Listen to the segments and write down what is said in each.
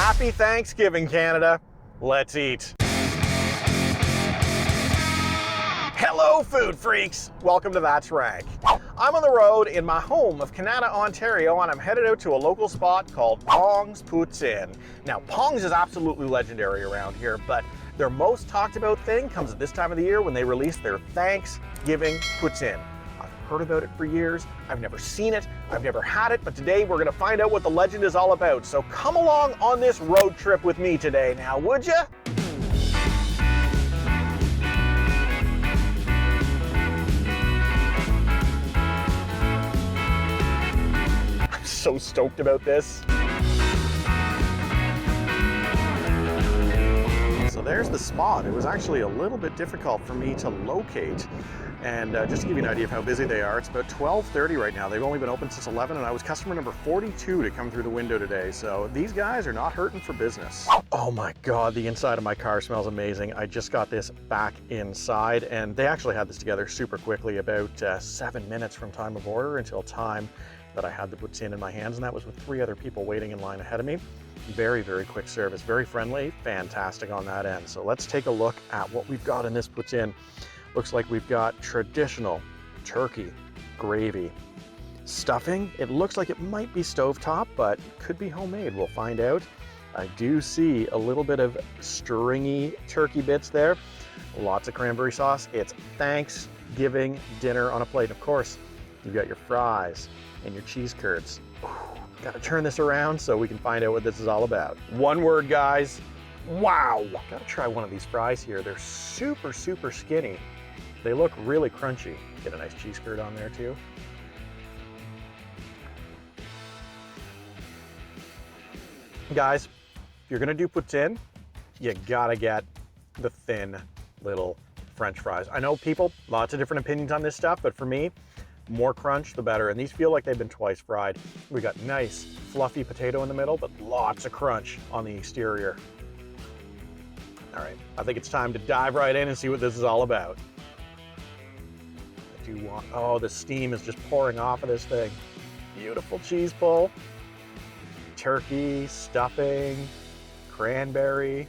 Happy Thanksgiving, Canada. Let's eat. Hello, food freaks. Welcome to That's Rank. I'm on the road in my home of Kanata, Ontario, and I'm headed out to a local spot called Pong's Poutine. Now, Pong's is absolutely legendary around here, but their most talked about thing comes at this time of the year when they release their Thanksgiving Poutine. I've heard about it for years. I've never seen it. I've never had it, but today we're gonna find out what the legend is all about. So come along on this road trip with me today now, would ya? I'm so stoked about this. So there's the spot. It was actually a little bit difficult for me to locate. And just to give you an idea of how busy they are, it's about 12:30 right now. They've only been open since 11, and I was customer number 42 to come through the window today. So these guys are not hurting for business. Oh my God, the inside of my car smells amazing. I just got this back inside, and they actually had this together super quickly, about 7 minutes from time of order until time that I had the poutine in my hands, and that was with 3 other people waiting in line ahead of me. Very, very quick service, very friendly, fantastic on that end. So let's take a look at what we've got in this poutine. Looks like we've got traditional turkey gravy. Stuffing, it looks like it might be stovetop, but could be homemade. We'll find out. I do see a little bit of stringy turkey bits there. Lots of cranberry sauce. It's Thanksgiving dinner on a plate. Of course, you've got your fries and your cheese curds. Got to turn this around so we can find out what this is all about. One word, guys. Wow. Got to try one of these fries here. They're super, super skinny. They look really crunchy. Get a nice cheese curd on there too. Guys, if you're gonna do poutine, you gotta get the thin little French fries. I know people, lots of different opinions on this stuff, but for me, more crunch, the better. And these feel like they've been twice fried. We got nice, fluffy potato in the middle, but lots of crunch on the exterior. All right, I think it's time to dive right in and see what this is all about. I do want, oh, the steam is just pouring off of this thing. Beautiful cheese pull. Turkey, stuffing, cranberry,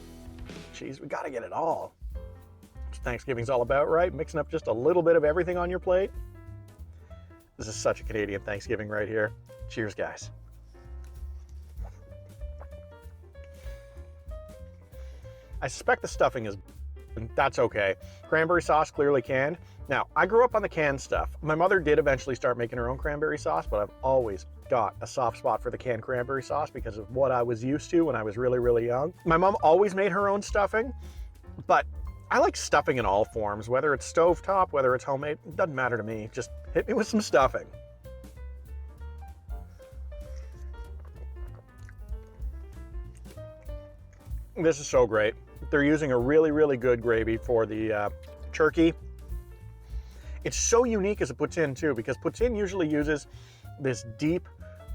cheese. We gotta get it all. That's what Thanksgiving's all about, right? Mixing up just a little bit of everything on your plate. This is such a Canadian Thanksgiving right here. Cheers, guys. I suspect the stuffing is, that's okay. Cranberry sauce clearly canned. Now, I grew up on the canned stuff. My mother did eventually start making her own cranberry sauce, but I've always got a soft spot for the canned cranberry sauce because of what I was used to when I was really, really young. My mom always made her own stuffing, but I like stuffing in all forms, whether it's stovetop, whether it's homemade, it doesn't matter to me. Just hit me with some stuffing. This is so great. They're using a really, really good gravy for the turkey. It's so unique as a poutine too, because poutine usually uses this deep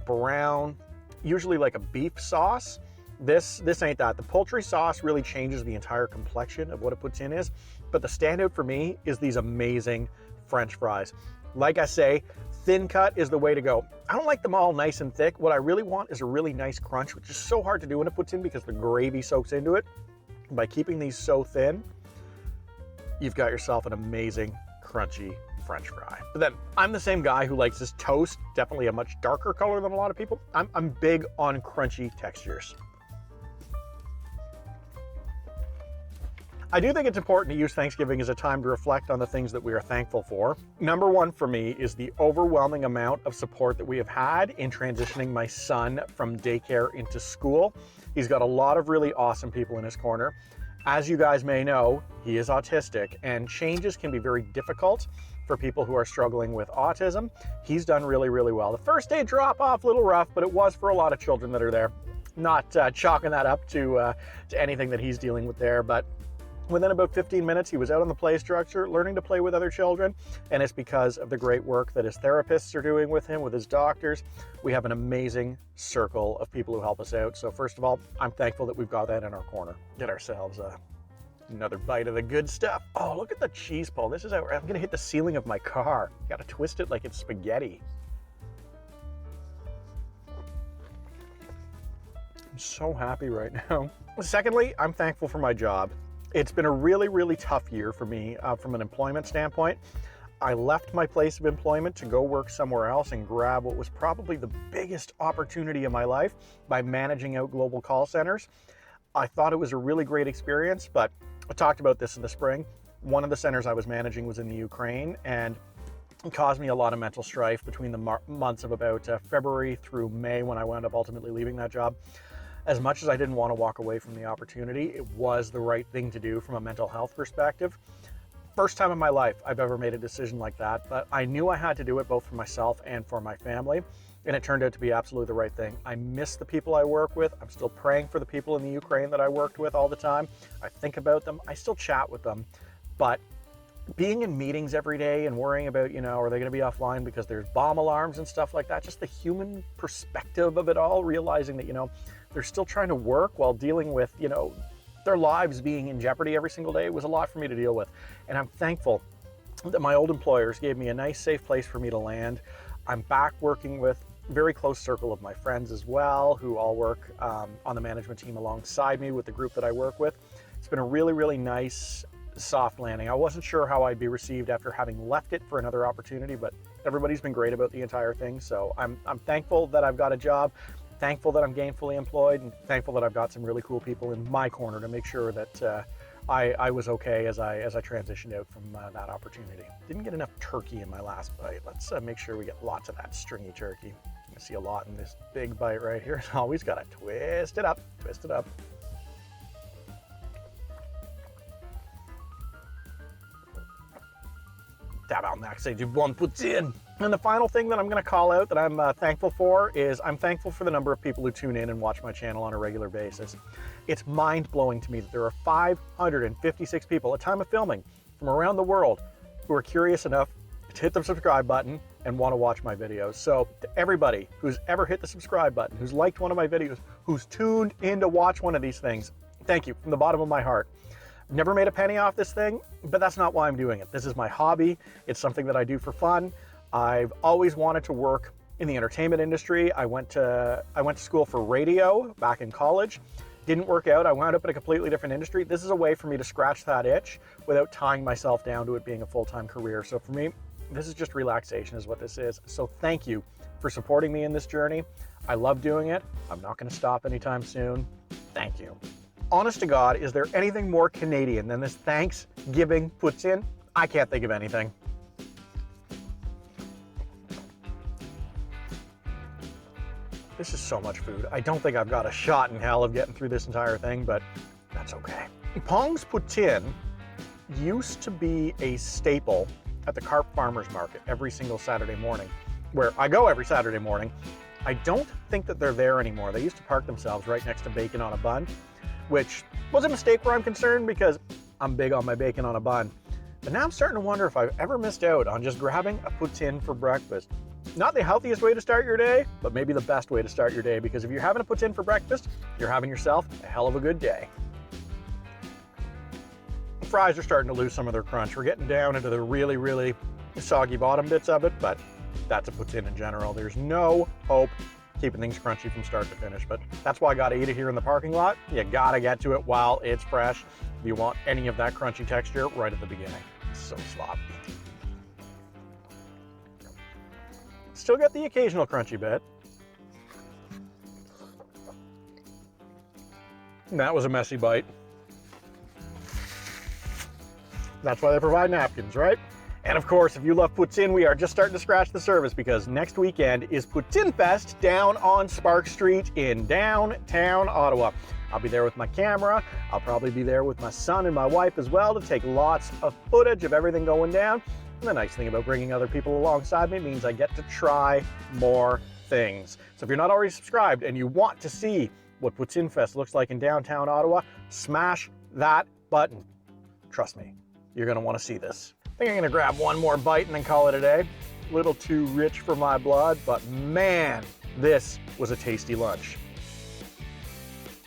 brown, usually like a beef sauce. This ain't that. The poultry sauce really changes the entire complexion of what a poutine is. But the standout for me is these amazing French fries. Like I say, thin cut is the way to go. I don't like them all nice and thick. What I really want is a really nice crunch, which is so hard to do in a poutine because the gravy soaks into it. By keeping these so thin, you've got yourself an amazing, crunchy French fry. But then I'm the same guy who likes this toast, definitely a much darker color than a lot of people. I'm big on crunchy textures. I do think it's important to use Thanksgiving as a time to reflect on the things that we are thankful for. Number one for me is the overwhelming amount of support that we have had in transitioning my son from daycare into school. He's got a lot of really awesome people in his corner. As you guys may know, he is autistic, and changes can be very difficult for people who are struggling with autism. He's done really, really well. The first day drop off, a little rough, but it was for a lot of children that are there. Not chalking that up to anything that he's dealing with there, but within about 15 minutes, he was out on the play structure, learning to play with other children, and it's because of the great work that his therapists are doing with him, with his doctors. We have an amazing circle of people who help us out. So first of all, I'm thankful that we've got that in our corner. Get ourselves another bite of the good stuff. Oh, look at the cheese pull. This is how I'm gonna hit the ceiling of my car. Gotta twist it like it's spaghetti. I'm so happy right now. Secondly, I'm thankful for my job. It's been a really, really tough year for me from an employment standpoint. I left my place of employment to go work somewhere else and grab what was probably the biggest opportunity of my life by managing out global call centers. I thought it was a really great experience, but I talked about this in the spring. One of the centers I was managing was in the Ukraine, and it caused me a lot of mental strife between the months of about February through May, when I wound up ultimately leaving that job. As much as I didn't want to walk away from the opportunity, it was the right thing to do from a mental health perspective. First time in my life I've ever made a decision like that, but I knew I had to do it both for myself and for my family, and it turned out to be absolutely the right thing. I miss the people I work with. I'm still praying for the people in the Ukraine that I worked with all the time. I think about them. I still chat with them, but being in meetings every day and worrying about, are they going to be offline because there's bomb alarms and stuff like that, just the human perspective of it all, realizing that, they're still trying to work while dealing with, their lives being in jeopardy every single day, was a lot for me to deal with. And I'm thankful that my old employers gave me a nice, safe place for me to land. I'm back working with a very close circle of my friends as well, who all work on the management team alongside me with the group that I work with. It's been a really, really nice, soft landing. I wasn't sure how I'd be received after having left it for another opportunity, but everybody's been great about the entire thing. So I'm thankful that I've got a job, thankful that I'm gainfully employed, and thankful that I've got some really cool people in my corner to make sure that I was okay as I transitioned out from that opportunity. Didn't get enough turkey in my last bite. Let's make sure we get lots of that stringy turkey. I see a lot in this big bite right here. So always got to twist it up, twist it up. Tabarnak, du bon poutine. And the final thing that I'm going to call out that I'm thankful for is I'm thankful for the number of people who tune in and watch my channel on a regular basis. It's mind-blowing to me that there are 556 people at time of filming from around the world who are curious enough to hit the subscribe button and want to watch my videos. So to everybody who's ever hit the subscribe button, who's liked one of my videos, who's tuned in to watch one of these things, thank you from the bottom of my heart. Never made a penny off this thing, but that's not why I'm doing it. This is my hobby. It's something that I do for fun. I've always wanted to work in the entertainment industry. I went to school for radio back in college. Didn't work out. I wound up in a completely different industry. This is a way for me to scratch that itch without tying myself down to it being a full-time career. So for me, this is just relaxation is what this is. So thank you for supporting me in this journey. I love doing it. I'm not going to stop anytime soon. Thank you. Honest to God, is there anything more Canadian than this Thanksgiving poutine? I can't think of anything. This is so much food. I don't think I've got a shot in hell of getting through this entire thing, but that's okay. Pong's Poutine used to be a staple at the Carp Farmers Market every single Saturday morning, where I go every Saturday morning. I don't think that they're there anymore. They used to park themselves right next to Bacon on a Bun, which was a mistake where I'm concerned because I'm big on my bacon on a bun. But now I'm starting to wonder if I've ever missed out on just grabbing a poutine for breakfast. Not the healthiest way to start your day, but maybe the best way to start your day, because if you're having a poutine for breakfast, you're having yourself a hell of a good day. The fries are starting to lose some of their crunch. We're getting down into the really, really soggy bottom bits of it, but that's a poutine in general. There's no hope keeping things crunchy from start to finish, but that's why I gotta eat it here in the parking lot. You gotta get to it while it's fresh if you want any of that crunchy texture right at the beginning. It's so sloppy. Still got the occasional crunchy bit. And that was a messy bite. That's why they provide napkins, right? And of course, if you love poutine, we are just starting to scratch the surface, because next weekend is Poutine Fest down on Spark Street in downtown Ottawa. I'll be there with my camera. I'll probably be there with my son and my wife as well to take lots of footage of everything going down. And the nice thing about bringing other people alongside me means I get to try more things. So if you're not already subscribed and you want to see what Poutine Fest looks like in downtown Ottawa, smash that button. Trust me, you're gonna wanna see this. I think I'm gonna grab one more bite and then call it a day. A little too rich for my blood, but man, this was a tasty lunch.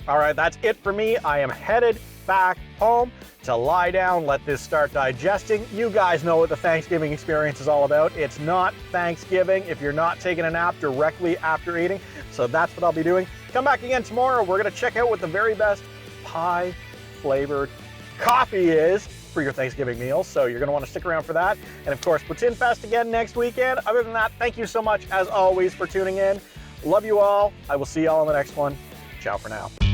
All right, that's it for me. I am headed back home to lie down, let this start digesting. You guys know what the Thanksgiving experience is all about. It's not Thanksgiving if you're not taking a nap directly after eating. So that's what I'll be doing. Come back again tomorrow. We're going to check out what the very best pie flavored coffee is for your Thanksgiving meal. So you're going to want to stick around for that. And of course, Poutine Fest again next weekend. Other than that, thank you so much as always for tuning in. Love you all. I will see you all in the next one. Ciao for now.